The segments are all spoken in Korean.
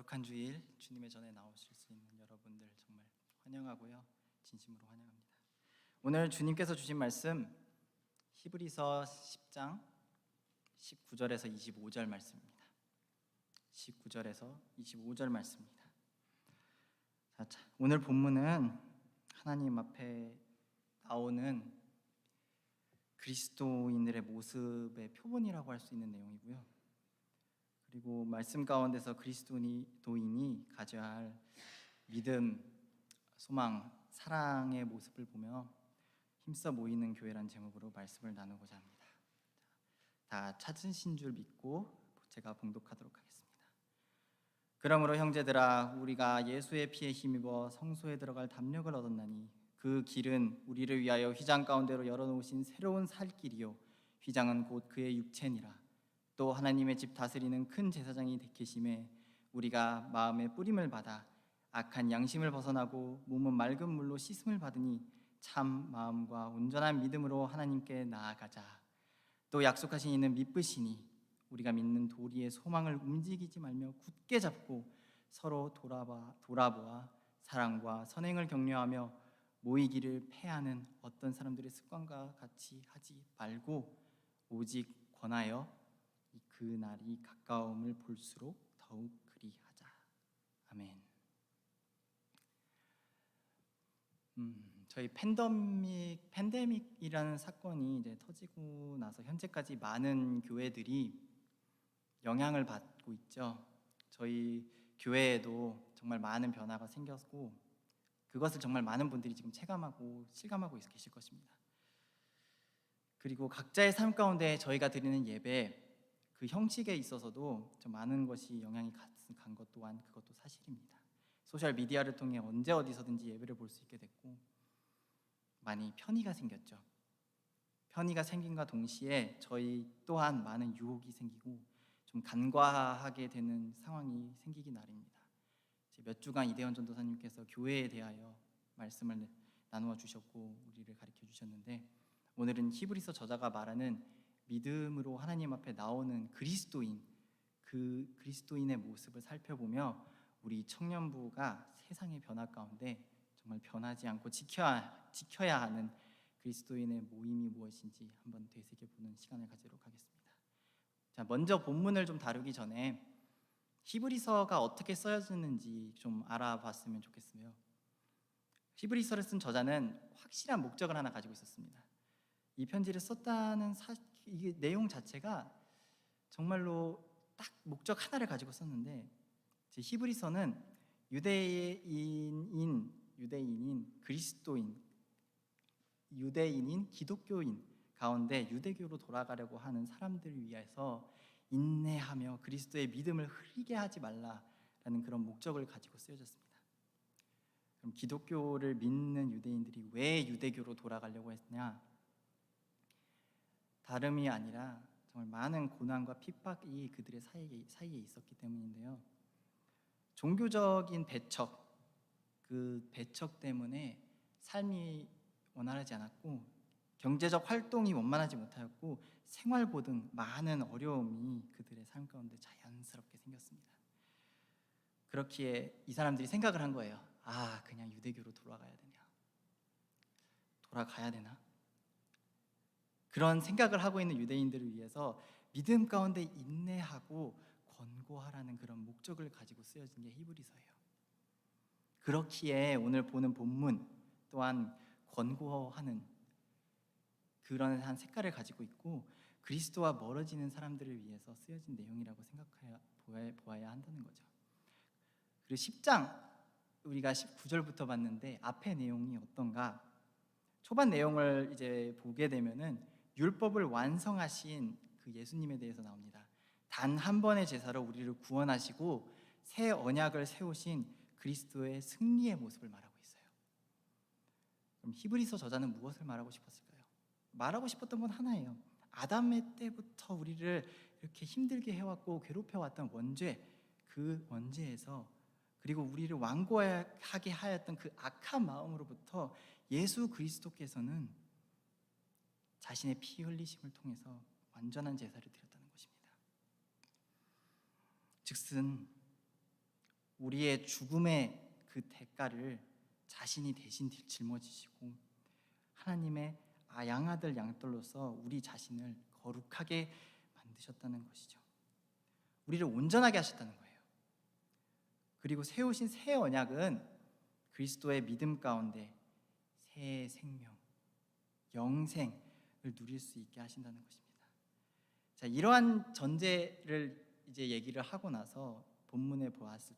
거룩한 주일 주님의 전에 나오실 수 있는 여러분들 정말 환영하고요. 진심으로 환영합니다. 오늘 주님께서 주신 말씀 히브리서 10장 19절에서 25절 말씀입니다. 19절에서 25절 말씀입니다. 자, 오늘 본문은 하나님 앞에 나오는 그리스도인들의 모습의 표본이라고 할 수 있는 내용이고요. 그리고 말씀 가운데서 그리스도인이 가져야 할 믿음, 소망, 사랑의 모습을 보며 힘써 모이는 교회란 제목으로 말씀을 나누고자 합니다. 다 찾으신 줄 믿고 제가 봉독하도록 하겠습니다. 그러므로 형제들아, 우리가 예수의 피에 힘입어 성소에 들어갈 담력을 얻었나니 그 길은 우리를 위하여 휘장 가운데로 열어놓으신 새로운 살 길이요 휘장은 곧 그의 육체니라. 또 하나님의 집 다스리는 큰 제사장이 계심에 우리가 마음의 뿌림을 받아 악한 양심을 벗어나고 몸은 맑은 물로 씻음을 받으니 참 마음과 온전한 믿음으로 하나님께 나아가자. 또 약속하신 이는 믿으시니 우리가 믿는 도리의 소망을 움직이지 말며 굳게 잡고 서로 돌아보아 사랑과 선행을 격려하며 모이기를 패하는 어떤 사람들의 습관과 같이 하지 말고 오직 권하여 그 날이 가까움을 볼수록 더욱 그리하자. 아멘. 저희 팬데믹이라는 사건이 이제 터지고 나서 현재까지 많은 교회들이 영향을 받고 있죠. 저희 교회에도 정말 많은 변화가 생겼고 그것을 정말 많은 분들이 지금 체감하고 실감하고 계실 것입니다. 그리고 각자의 삶 가운데 저희가 드리는 예배 그 형식에 있어서도 좀 많은 것이 영향이 간 것 또한 그것도 사실입니다. 소셜 미디어를 통해 언제 어디서든지 예배를 볼 수 있게 됐고 많이 편의가 생겼죠. 편의가 생긴과 동시에 저희 또한 많은 유혹이 생기고 좀 간과하게 되는 상황이 생기기 나름입니다. 몇 주간 이대원 전도사님께서 교회에 대하여 말씀을 나누어 주셨고 우리를 가르쳐 주셨는데 오늘은 히브리서 저자가 말하는 믿음으로 하나님 앞에 나오는 그리스도인, 그 그리스도인의 모습을 살펴보며 우리 청년부가 세상의 변화 가운데 정말 변하지 않고 지켜야 하는 그리스도인의 모임이 무엇인지 한번 되새겨보는 시간을 가지도록 하겠습니다. 자, 먼저 본문을 좀 다루기 전에 히브리서가 어떻게 쓰여졌는지 좀 알아봤으면 좋겠어요. 히브리서를 쓴 저자는 확실한 목적을 하나 가지고 있었습니다. 이 편지를 썼다는 이 내용 자체가 정말로 딱 목적 하나를 가지고 썼는데 히브리서는 유대인인 그리스도인, 유대인인 기독교인 가운데 유대교로 돌아가려고 하는 사람들을 위해서 인내하며 그리스도의 믿음을 흐리게 하지 말라라는 그런 목적을 가지고 쓰여졌습니다. 그럼 기독교를 믿는 유대인들이 왜 유대교로 돌아가려고 했냐? 다름이 아니라 정말 많은 고난과 핍박이 그들의 사이에 있었기 때문인데요. 종교적인 배척, 그 배척 때문에 삶이 원활하지 않았고 경제적 활동이 원만하지 못하였고 생활고 등 많은 어려움이 그들의 삶 가운데 자연스럽게 생겼습니다. 그렇기에 이 사람들이 생각을 한 거예요. 아, 그냥 유대교로 돌아가야 되나? 그런 생각을 하고 있는 유대인들을 위해서 믿음 가운데 인내하고 권고하라는 그런 목적을 가지고 쓰여진 게 히브리서예요. 그렇기에 오늘 보는 본문 또한 권고하는 그런 한 색깔을 가지고 있고 그리스도와 멀어지는 사람들을 위해서 쓰여진 내용이라고 보아야 한다는 거죠. 그리고 10장 우리가 19절부터 봤는데 앞의 내용이 어떤가? 초반 내용을 이제 보게 되면은 율법을 완성하신 그 예수님에 대해서 나옵니다. 단 한 번의 제사로 우리를 구원하시고 새 언약을 세우신 그리스도의 승리의 모습을 말하고 있어요. 그럼 히브리서 저자는 무엇을 말하고 싶었을까요? 말하고 싶었던 건 하나예요. 아담의 때부터 우리를 이렇게 힘들게 해왔고 괴롭혀왔던 원죄, 그 원죄에서 그리고 우리를 완고하게 하였던 그 악한 마음으로부터 예수 그리스도께서는 자신의 피 흘리심을 통해서 완전한 제사를 드렸다는 것입니다. 즉슨 우리의 죽음의 그 대가를 자신이 대신 짊어지시고 하나님의 양아들 양털로서 우리 자신을 거룩하게 만드셨다는 것이죠. 우리를 온전하게 하셨다는 거예요. 그리고 세우신 새 언약은 그리스도의 믿음 가운데 새 생명, 영생을 누릴 수 있게 하신다는 것입니다. 자, 이러한 전제를 이제 얘기를 하고 나서 본문을 보았을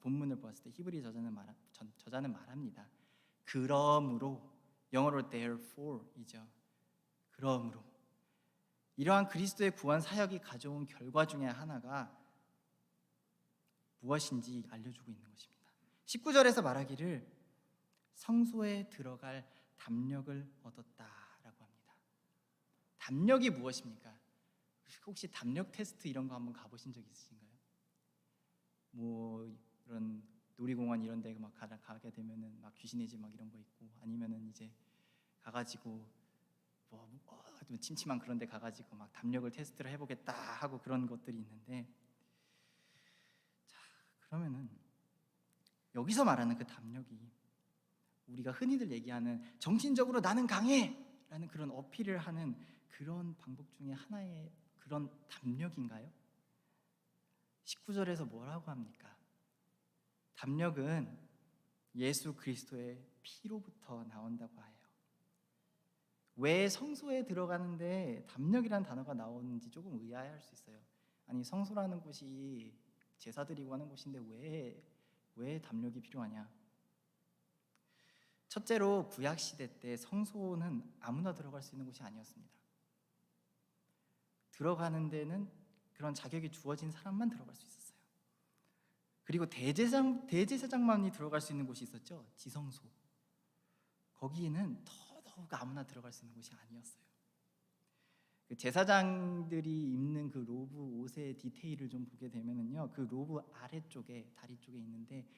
때 히브리 저자는 말합니다. 그러므로, 영어로 therefore이죠. 그러므로 이러한 그리스도의 구원 사역이 가져온 결과 중에 하나가 무엇인지 알려주고 있는 것입니다. 19절에서 말하기를 성소에 들어갈 담력을 얻었다라고 합니다. 담력이 무엇입니까? 혹시 담력 테스트 이런 거 한번 가보신 적 있으신가요? 뭐 이런 놀이공원 이런 데 막 가게 되면은 막 귀신의 집 막 이런 거 있고, 아니면은 이제 가가지고 좀 침침한 그런 데 가가지고 막 담력을 테스트를 해보겠다 하고 그런 것들이 있는데, 자, 그러면은 여기서 말하는 그 담력이 우리가 흔히들 얘기하는 정신적으로 나는 강해 라는 그런 어필을 하는 그런 방법 중에 하나의 그런 담력인가요? 19절에서 뭐라고 합니까? 담력은 예수 그리스도의 피로부터 나온다고 해요. 왜 성소에 들어가는데 담력이라는 단어가 나오는지 조금 의아해할 수 있어요. 아니, 성소라는 곳이 제사 드리고 하는 곳인데 왜 담력이 필요하냐? 첫째로 구약 시대 때 성소는 아무나 들어갈 수 있는 곳이 아니었습니다. 들어가는 데는 그런 자격이 주어진 사람만 들어갈 수 있었어요. 그리고 대제사장만이 들어갈 수 있는 곳이 있었죠. 지성소. 거기에는 더더욱 아무나 들어갈 수 있는 곳이 아니었어요. 그 제사장들이 입는 그 로브 옷의 디테일을 좀 보게 되면은요, 그 로브 아래쪽에 다리 쪽에 있는데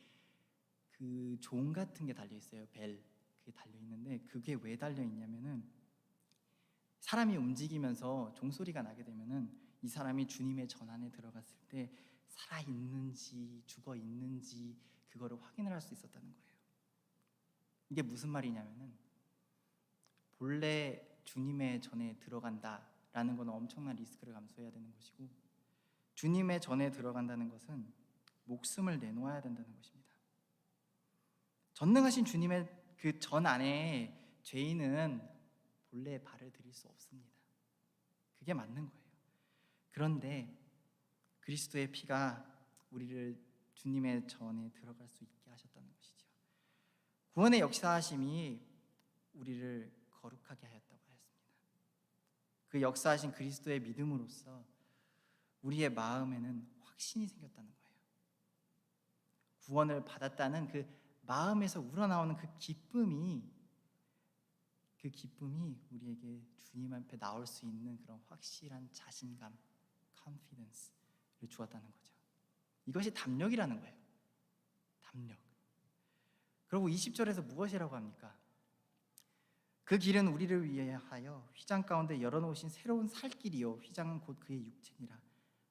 그 종 같은 게 달려 있어요. 벨, 그게 달려 있는데 그게 왜 달려 있냐면은 사람이 움직이면서 종소리가 나게 되면은 이 사람이 주님의 전안에 들어갔을 때 살아 있는지 죽어 있는지 그거를 확인을 할 수 있었다는 거예요. 이게 무슨 말이냐면은 본래 주님의 전에 들어간다라는 건 엄청난 리스크를 감수해야 되는 것이고, 주님의 전에 들어간다는 것은 목숨을 내놓아야 된다는 것입니다. 전능하신 주님의 그 전 안에 죄인은 본래 발을 들일 수 없습니다. 그게 맞는 거예요. 그런데 그리스도의 피가 우리를 주님의 전에 들어갈 수 있게 하셨다는 것이죠. 구원의 역사하심이 우리를 거룩하게 하였다고 하였습니다. 그 역사하신 그리스도의 믿음으로써 우리의 마음에는 확신이 생겼다는 거예요. 구원을 받았다는 그 마음에서 우러나오는 그 기쁨이 우리에게 주님 앞에 나올 수 있는 그런 확실한 자신감, confidence를 주었다는 거죠. 이것이 담력이라는 거예요. 담력. 그리고 20절에서 무엇이라고 합니까? 그 길은 우리를 위하여 휘장 가운데 열어놓으신 새로운 살 길이요, 휘장은 곧 그의 육체니라.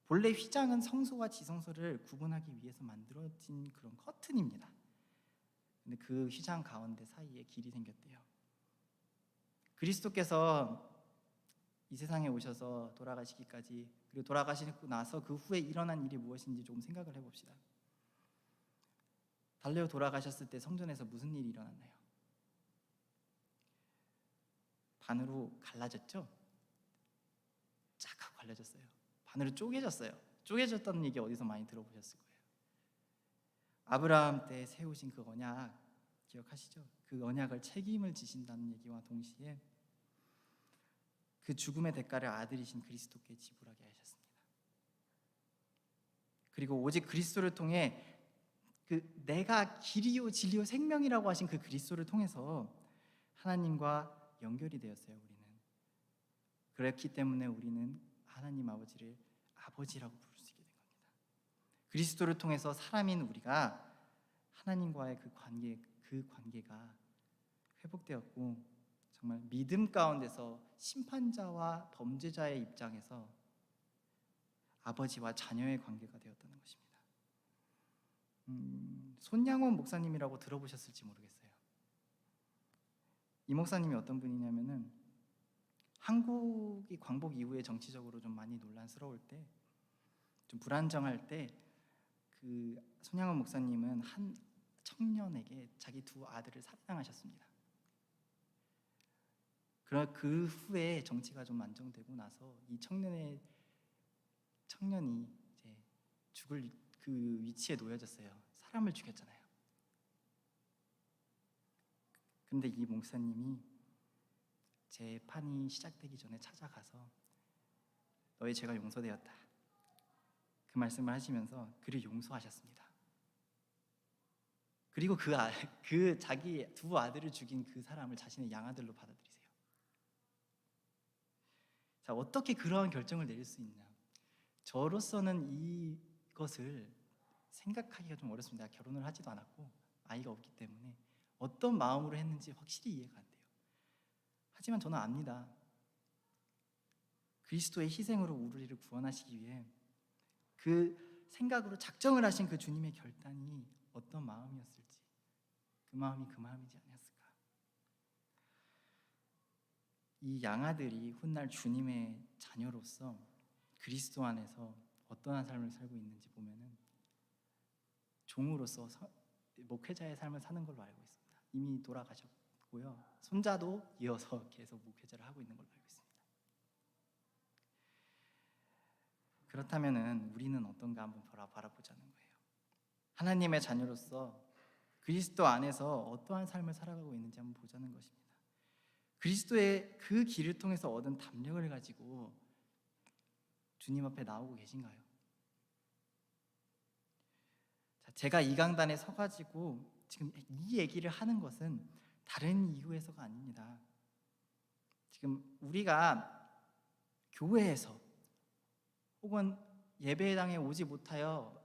본래 휘장은 성소와 지성소를 구분하기 위해서 만들어진 그런 커튼입니다. 근데 그 휘장 가운데 사이에 길이 생겼대요. 그리스도께서 이 세상에 오셔서 돌아가시기까지, 그리고 돌아가시고 나서 그 후에 일어난 일이 무엇인지 조금 생각을 해봅시다. 달려 돌아가셨을 때 성전에서 무슨 일이 일어났나요? 반으로 갈라졌죠? 쫙 하고 갈라졌어요. 반으로 쪼개졌어요. 쪼개졌다는 얘기 어디서 많이 들어보셨을 거예요. 아브라함 때 세우신 그 언약 기억하시죠? 그 언약을 책임을 지신다는 얘기와 동시에 그 죽음의 대가를 아들이신 그리스도께 지불하게 하셨습니다. 그리고 오직 그리스도를 통해 그 내가 길이요 진리요 생명이라고 하신 그 그리스도를 통해서 하나님과 연결이 되었어요. 우리는 그렇기 때문에 우리는 하나님 아버지를 아버지라고 부를 수 있게 된 겁니다. 그리스도를 통해서 사람인 우리가 하나님과의 그 관계가 회복되었고, 정말 믿음 가운데서 심판자와 범죄자의 입장에서 아버지와 자녀의 관계가 되었다는 것입니다. 손양원 목사님이라고 들어보셨을지 모르겠어요. 이 목사님이 어떤 분이냐면은 한국이 광복 이후에 정치적으로 좀 많이 논란스러울 때, 좀 불안정할 때, 그 손양원 목사님은 한 청년에게 자기 두 아들을 살해당하셨습니다. 그 후에 정치가 좀 안정되고 나서 이 청년이 이제 죽을 그 위치에 놓여졌어요. 사람을 죽였잖아요. 근데 이 목사님이 재판이 시작되기 전에 찾아가서 너의 죄가 용서되었다, 그 말씀을 하시면서 그를 용서하셨습니다. 그리고 그 자기 두 아들을 죽인 그 사람을 자신의 양아들로 받아들이세요. 자, 어떻게 그러한 결정을 내릴 수 있냐? 저로서는 이것을 생각하기가 좀 어렵습니다. 결혼을 하지도 않았고 아이가 없기 때문에 어떤 마음으로 했는지 확실히 이해가 안 돼요. 하지만 저는 압니다. 그리스도의 희생으로 우리를 구원하시기 위해 그 생각으로 작정을 하신 그 주님의 결단이 어떤 마음이었을지, 그 마음이 그 마음이지 아니었을까. 이 양아들이 훗날 주님의 자녀로서 그리스도 안에서 어떠한 삶을 살고 있는지 보면은 종으로서 목회자의 삶을 사는 걸로 알고 있습니다. 이미 돌아가셨고요. 손자도 이어서 계속 목회자를 하고 있는 걸로 알고 있습니다. 그렇다면은 우리는 어떤가 한번 바라보자는 거예요. 하나님의 자녀로서 그리스도 안에서 어떠한 삶을 살아가고 있는지 한번 보자는 것입니다. 그리스도의 그 길을 통해서 얻은 담력을 가지고 주님 앞에 나오고 계신가요? 자, 제가 이 강단에 서가지고 지금 이 얘기를 하는 것은 다른 이유에서가 아닙니다. 지금 우리가 교회에서 혹은 예배당에 오지 못하여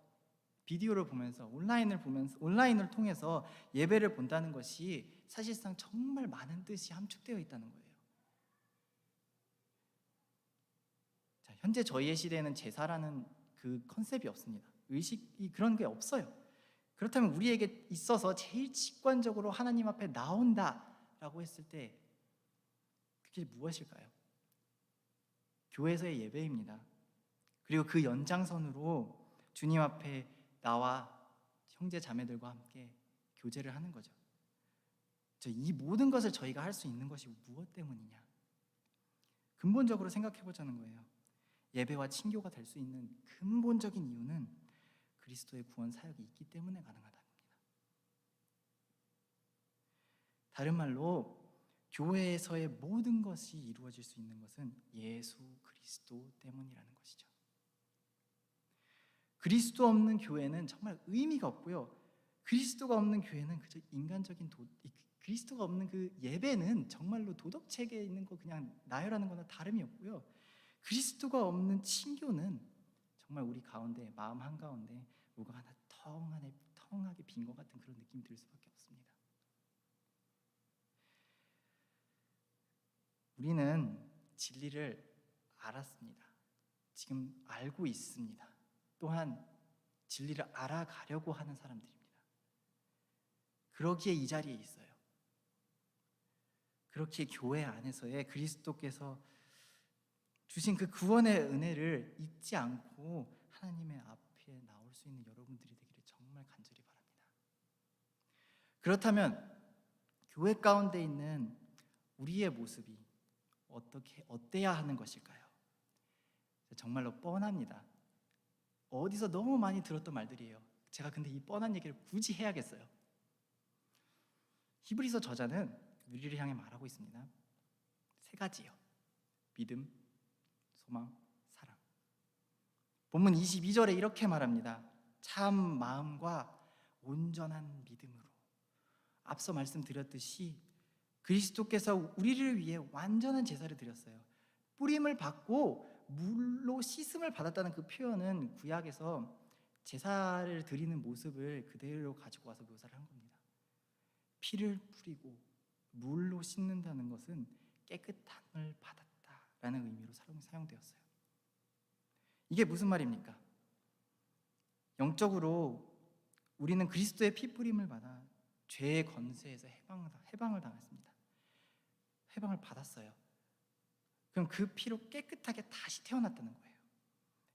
비디오를 보면서 온라인을 통해서 예배를 본다는 것이 사실상 정말 많은 뜻이 함축되어 있다는 거예요. 자, 현재 저희의 시대에는 제사라는 그 컨셉이 없습니다. 의식이 그런 게 없어요. 그렇다면 우리에게 있어서 제일 직관적으로 하나님 앞에 나온다라고 했을 때 그게 무엇일까요? 교회에서의 예배입니다. 그리고 그 연장선으로 주님 앞에 나와 형제 자매들과 함께 교제를 하는 거죠. 이 모든 것을 저희가 할 수 있는 것이 무엇 때문이냐? 근본적으로 생각해 보자는 거예요. 예배와 친교가 될 수 있는 근본적인 이유는 그리스도의 구원 사역이 있기 때문에 가능하답니다. 다른 말로 교회에서의 모든 것이 이루어질 수 있는 것은 예수 그리스도 때문이라는 것이죠. 그리스도 없는 교회는 정말 의미가 없고요. 그리스도가 없는 교회는 그저 그리스도가 없는 그 예배는 정말로 도덕 체계에 있는 거 그냥 나열하는 거나 다름이 없고요. 그리스도가 없는 친교는 정말 우리 가운데, 마음 한가운데 뭐가 하나 텅하게 빈 것 같은 그런 느낌이 들 수밖에 없습니다. 우리는 진리를 알았습니다. 지금 알고 있습니다. 또한 진리를 알아가려고 하는 사람들입니다. 그러기에 이 자리에 있어요. 그렇게 교회 안에서의 그리스도께서 주신 그 구원의 은혜를 잊지 않고 하나님의 앞에 나올 수 있는 여러분들이 되기를 정말 간절히 바랍니다. 그렇다면 교회 가운데 있는 우리의 모습이 어때야 하는 것일까요? 정말로 뻔합니다. 어디서 너무 많이 들었던 말들이에요. 제가 근데 이 뻔한 얘기를 굳이 해야겠어요. 히브리서 저자는 우리를 향해 말하고 있습니다. 3가지요. 믿음, 소망, 사랑. 본문 22절에 이렇게 말합니다. 참 마음과 온전한 믿음으로. 앞서 말씀드렸듯이 그리스도께서 우리를 위해 완전한 제사를 드렸어요. 뿌림을 받고 물로 씻음을 받았다는 그 표현은 구약에서 제사를 드리는 모습을 그대로 가지고 와서 묘사를 한 겁니다. 피를 뿌리고 물로 씻는다는 것은 깨끗함을 받았다라는 의미로 사용되었어요. 이게 무슨 말입니까? 영적으로 우리는 그리스도의 피 뿌림을 받아 죄의 권세에서 해방을 당했습니다. 해방을 받았어요. 그럼 그 피로 깨끗하게 다시 태어났다는 거예요.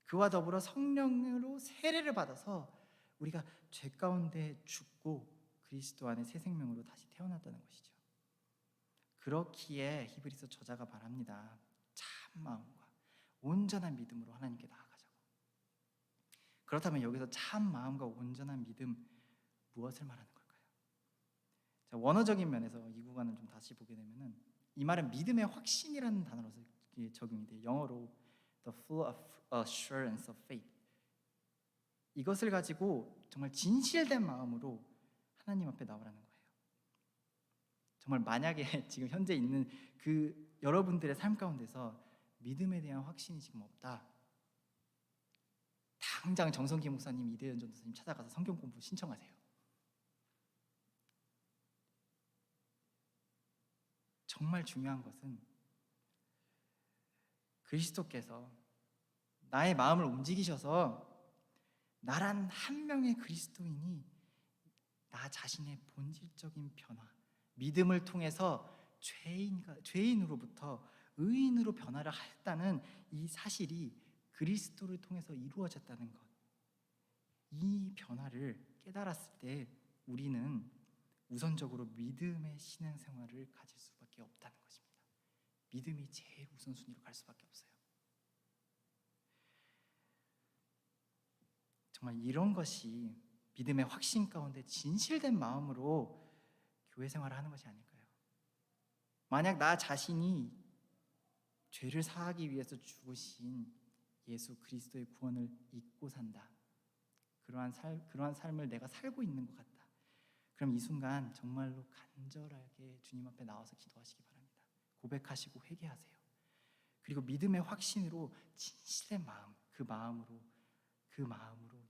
그와 더불어 성령으로 세례를 받아서 우리가 죄 가운데 죽고 그리스도 안에 새 생명으로 다시 태어났다는 것이죠. 그렇기에 히브리서 저자가 말합니다. 참 마음과 온전한 믿음으로 하나님께 나아가자고. 그렇다면 여기서 참 마음과 온전한 믿음, 무엇을 말하는 걸까요? 자, 원어적인 면에서 이 구간을 좀 다시 보게 되면은 이 말은 믿음의 확신이라는 단어로 적용이 돼요. 영어로 the full assurance of faith. 이것을 가지고 정말 진실된 마음으로 하나님 앞에 나오라는 거예요. 정말 만약에 지금 현재 있는 그 여러분들의 삶 가운데서 믿음에 대한 확신이 지금 없다, 당장 정성기 목사님, 이대현 전도사님 찾아가서 성경 공부 신청하세요. 정말 중요한 것은 그리스도께서 나의 마음을 움직이셔서 나란 한 명의 그리스도인이 나 자신의 본질적인 변화, 믿음을 통해서 죄인으로부터 의인으로 변화를 했다는 이 사실이 그리스도를 통해서 이루어졌다는 것, 이 변화를 깨달았을 때 우리는 우선적으로 믿음의 신앙생활을 가질 수밖에 없다는 것입니다. 믿음이 제일 우선순위로 갈 수밖에 없어요. 정말 이런 것이 믿음의 확신 가운데 진실된 마음으로 교회 생활을 하는 것이 아닐까요? 만약 나 자신이 죄를 사하기 위해서 죽으신 예수 그리스도의 구원을 잊고 산다, 그러한 삶을 내가 살고 있는 것 같다, 그럼 이 순간 정말로 간절하게 주님 앞에 나와서 기도하시기 바랍니다. 고백하시고 회개하세요. 그리고 믿음의 확신으로 진실된 마음, 그 마음으로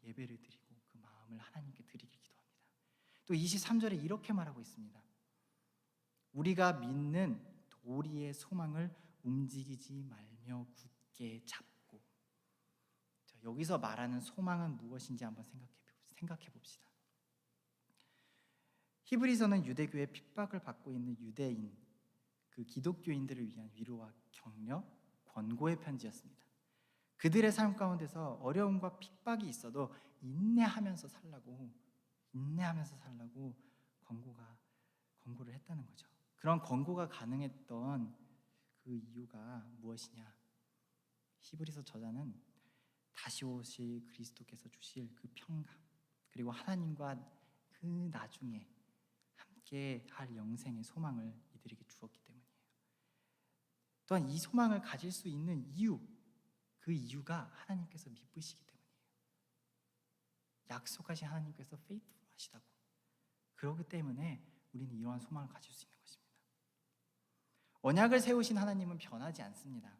예배를 드리고 그 마음을 하나님께 드리길 기도합니다. 또 23절에 이렇게 말하고 있습니다. 우리가 믿는 도리의 소망을 움직이지 말며 굳게 잡고. 자, 여기서 말하는 소망은 무엇인지 한번 생각해 봅시다. 히브리서는 유대교의 핍박을 받고 있는 유대인, 그 기독교인들을 위한 위로와 격려, 권고의 편지였습니다. 그들의 삶 가운데서 어려움과 핍박이 있어도 인내하면서 살라고 권고를 했다는 거죠. 그런 권고가 가능했던 그 이유가 무엇이냐? 히브리서 저자는 다시 오실 그리스도께서 주실 그 평강, 그리고 하나님과 그 나중에 함께 할 영생의 소망을 이들에게 주었기 때문이에요. 또한 이 소망을 가질 수 있는 이유, 그 이유가 하나님께서 미쁘시기 때문이에요. 약속하신 하나님께서 faithful하시다고. 그렇기 때문에 우리는 이러한 소망을 가질 수 있는 것입니다. 언약을 세우신 하나님은 변하지 않습니다.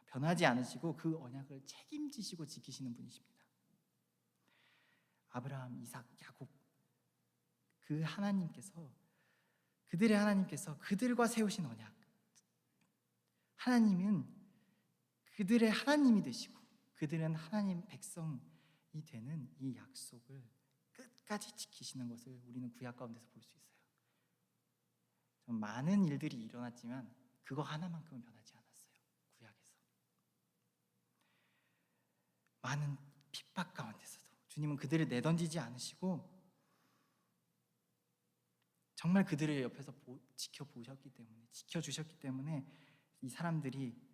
변하지 않으시고 그 언약을 책임지시고 지키시는 분이십니다. 아브라함, 이삭, 야곱, 그들의 하나님께서 그들과 세우신 언약, 하나님은 그들의 하나님이 되시고 그들은 하나님 백성이 되는 이 약속을 끝까지 지키시는 것을 우리는 구약 가운데서 볼 수 있어요. 좀 많은 일들이 일어났지만 그거 하나만큼은 변하지 않았어요. 구약에서 많은 핍박 가운데서도 주님은 그들을 내던지지 않으시고 정말 그들의 옆에서 지켜주셨기 때문에 이 사람들이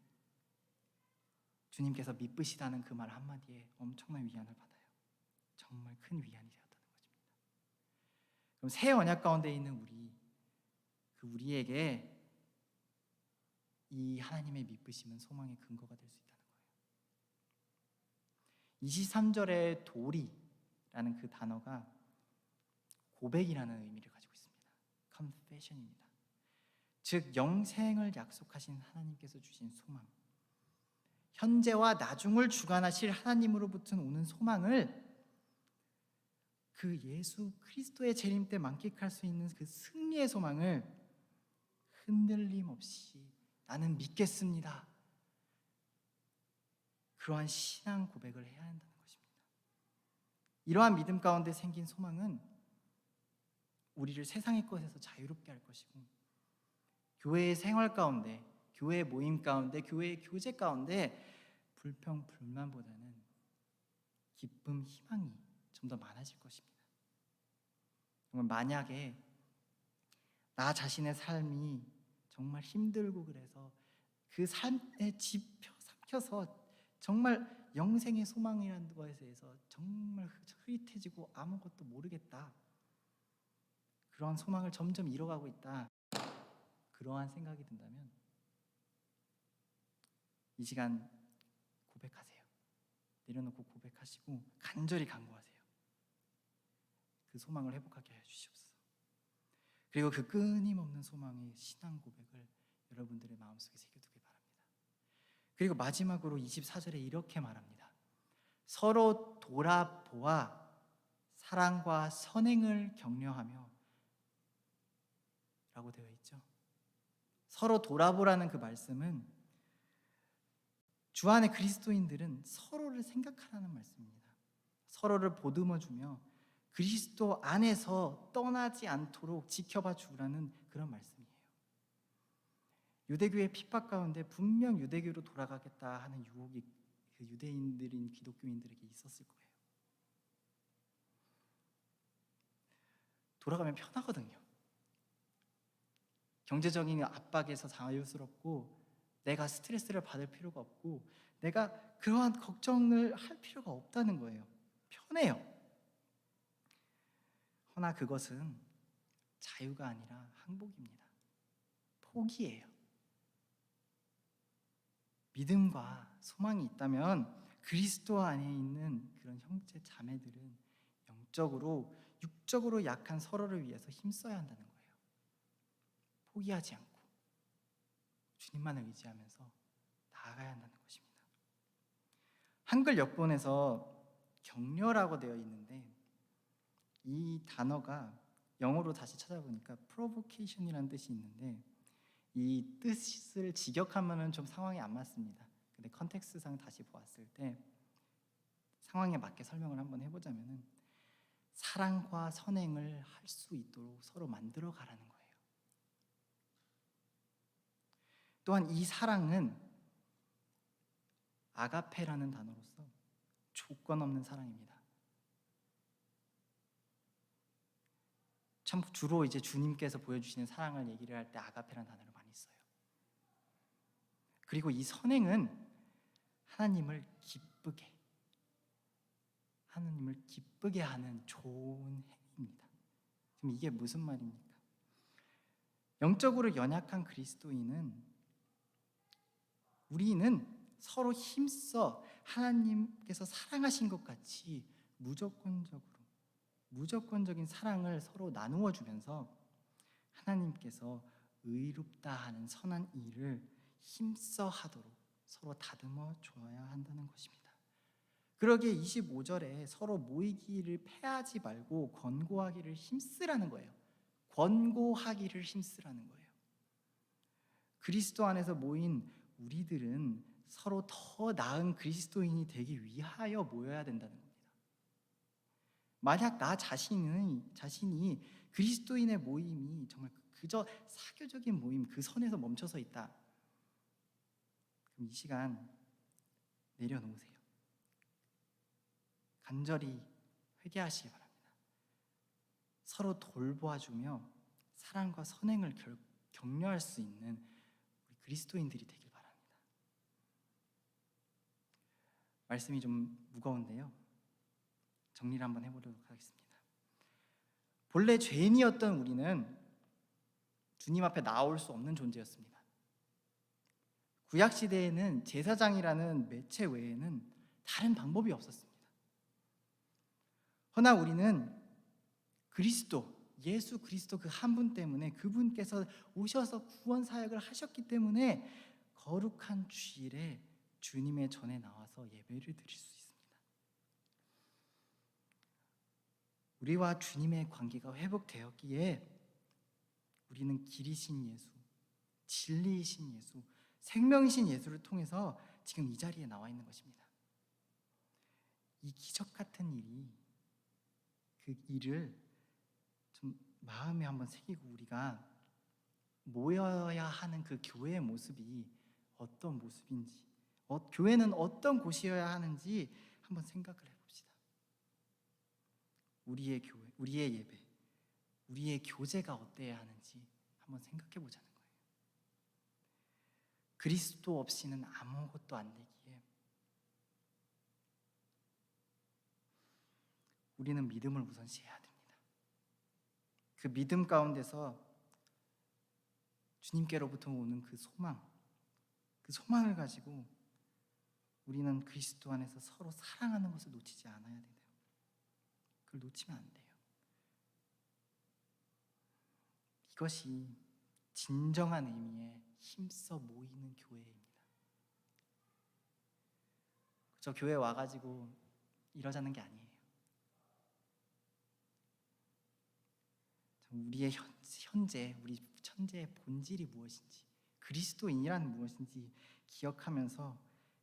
주님께서 미쁘시다는 그 말 한마디에 엄청난 위안을 받아요. 정말 큰 위안이 되었다는 것입니다. 그럼 새 언약 가운데 있는 우리에게 이 하나님의 미쁘심은 소망의 근거가 될 수 있다는 거예요. 23절의 도리라는 그 단어가 고백이라는 의미를 가지고 있습니다. confession입니다. 즉 영생을 약속하신 하나님께서 주신 소망, 현재와 나중을 주관하실 하나님으로부터 오는 소망을, 그 예수 그리스도의 재림 때 만끽할 수 있는 그 승리의 소망을 흔들림 없이 나는 믿겠습니다, 그러한 신앙 고백을 해야 한다는 것입니다. 이러한 믿음 가운데 생긴 소망은 우리를 세상의 것에서 자유롭게 할 것이고, 교회의 생활 가운데, 교회 모임 가운데, 교회의 교제 가운데 불평, 불만보다는 기쁨, 희망이 좀 더 많아질 것입니다. 정말 만약에 나 자신의 삶이 정말 힘들고 그래서 그 삶에 지표 삼켜서 정말 영생의 소망이라는 것에 대해서 정말 흐릿해지고 아무것도 모르겠다, 그러한 소망을 점점 잃어가고 있다, 그러한 생각이 든다면 이 시간 고백하세요. 내려놓고 고백하시고 간절히 간구하세요. 그 소망을 회복하게 해 주시옵소서. 그리고 그 끊임없는 소망의 신앙 고백을 여러분들의 마음속에 새겨두길 바랍니다. 그리고 마지막으로 24절에 이렇게 말합니다. 서로 돌아보아 사랑과 선행을 격려하며 라고 되어 있죠. 서로 돌아보라는 그 말씀은 주 안의 그리스도인들은 서로를 생각하라는 말씀입니다. 서로를 보듬어주며 그리스도 안에서 떠나지 않도록 지켜봐 주라는 그런 말씀이에요. 유대교의 핍박 가운데 분명 유대교로 돌아가겠다 하는 유혹이 그 유대인들인 기독교인들에게 있었을 거예요. 돌아가면 편하거든요. 경제적인 압박에서 자유스럽고 내가 스트레스를 받을 필요가 없고 내가 그러한 걱정을 할 필요가 없다는 거예요. 편해요. 허나 그것은 자유가 아니라 항복입니다. 포기예요. 믿음과 소망이 있다면 그리스도 안에 있는 그런 형제 자매들은 영적으로 육적으로 약한 서로를 위해서 힘써야 한다는 거예요. 포기하지 않고 주님만을 의지하면서 나아가야 한다는 것입니다. 한글 역본에서 격려라고 되어 있는데 이 단어가 영어로 다시 찾아보니까 provocation이라는 뜻이 있는데 이 뜻을 직역하면은 좀 상황이 안 맞습니다. 근데 컨텍스트상 다시 보았을 때 상황에 맞게 설명을 한번 해보자면은 사랑과 선행을 할 수 있도록 서로 만들어 가라는 거예요. 또한 이 사랑은 아가페라는 단어로서 조건 없는 사랑입니다. 참 주로 이제 주님께서 보여주시는 사랑을 얘기를 할 때 아가페라는 단어를 많이 써요. 그리고 이 선행은 하나님을 기쁘게 하는 좋은 행위입니다. 지금 이게 무슨 말입니까? 영적으로 연약한 그리스도인은 우리는 서로 힘써 하나님께서 사랑하신 것 같이 무조건적인 사랑을 서로 나누어 주면서 하나님께서 의롭다 하는 선한 일을 힘써 하도록 서로 다듬어 줘야 한다는 것입니다. 그러기에 25절에 서로 모이기를 패하지 말고 권고하기를 힘쓰라는 거예요. 권고하기를 힘쓰라는 거예요. 그리스도 안에서 모인 우리들은 서로 더 나은 그리스도인이 되기 위하여 모여야 된다는 겁니다. 만약 나 자신이 그리스도인의 모임이 정말 그저 사교적인 모임 그 선에서 멈춰서 있다, 그럼 이 시간 내려놓으세요. 간절히 회개하시기 바랍니다. 서로 돌보아주며 사랑과 선행을 격려할 수 있는 우리 그리스도인들이 되길 바랍니다. 말씀이 좀 무거운데요, 정리를 한번 해보도록 하겠습니다. 본래 죄인이었던 우리는 주님 앞에 나올 수 없는 존재였습니다. 구약시대에는 제사장이라는 매체 외에는 다른 방법이 없었습니다. 허나 우리는 예수 그리스도 그 한 분 때문에, 그분께서 오셔서 구원 사역을 하셨기 때문에 거룩한 주일에 주님의 전에 나와서 예배를 드릴 수 있습니다. 우리와 주님의 관계가 회복되었기에 우리는 길이신 예수, 진리이신 예수, 생명이신 예수를 통해서 지금 이 자리에 나와 있는 것입니다. 이 기적 같은 일이 그 일을 좀 마음에 한번 새기고 우리가 모여야 하는 그 교회의 모습이 어떤 모습인지, 교회는 어떤 곳이어야 하는지 한번 생각을 해봅시다. 우리의 교회, 우리의 예배, 우리의 교제가 어때야 하는지 한번 생각해 보자는 거예요. 그리스도 없이는 아무것도 안 되기에 우리는 믿음을 우선시해야 됩니다. 그 믿음 가운데서 주님께로부터 오는 그 소망을 가지고 우리는 그리스도 안에서 서로 사랑하는 것을 놓치지 않아야 돼요. 그걸 놓치면 안 돼요. 이것이 진정한 의미의 힘써 모이는 교회입니다. 저 교회 와가지고 이러자는 게 아니에요. 우리의 현재, 우리 천재의 본질이 무엇인지, 그리스도인이란 무엇인지 기억하면서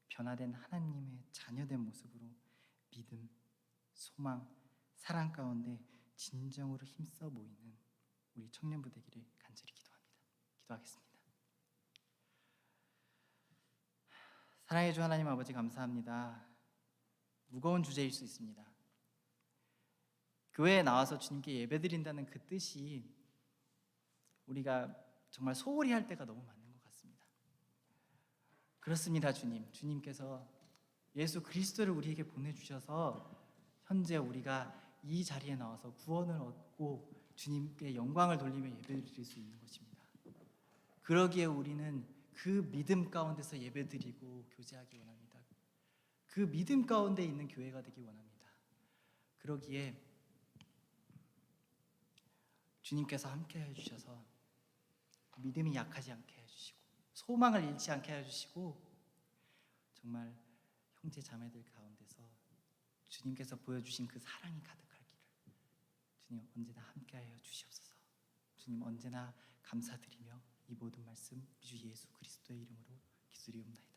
변화된 하나님의 자녀된 모습으로 믿음, 소망, 사랑 가운데 진정으로 힘써 모이는 우리 청년부 되기를 간절히 기도합니다. 기도하겠습니다. 사랑해 주 하나님 아버지 감사합니다. 무거운 주제일 수 있습니다. 교회에 나와서 주님께 예배드린다는 그 뜻이 우리가 정말 소홀히 할 때가 너무 많은 것 같습니다. 그렇습니다. 주님께서 예수 그리스도를 우리에게 보내주셔서 현재 우리가 이 자리에 나와서 구원을 얻고 주님께 영광을 돌리며 예배드릴 수 있는 것입니다. 그러기에 우리는 그 믿음 가운데서 예배드리고 교제하기 원합니다. 그 믿음 가운데 있는 교회가 되기 원합니다. 그러기에 주님께서 함께해 주셔서 믿음이 약하지 않게 해주시고 소망을 잃지 않게 해주시고 정말 형제 자매들 가운데서 주님께서 보여주신 그 사랑이 가득하기를 주님 언제나 함께하여 주시옵소서. 주님 언제나 감사드리며 이 모든 말씀 주 예수 그리스도의 이름으로 기도드리옵나이다.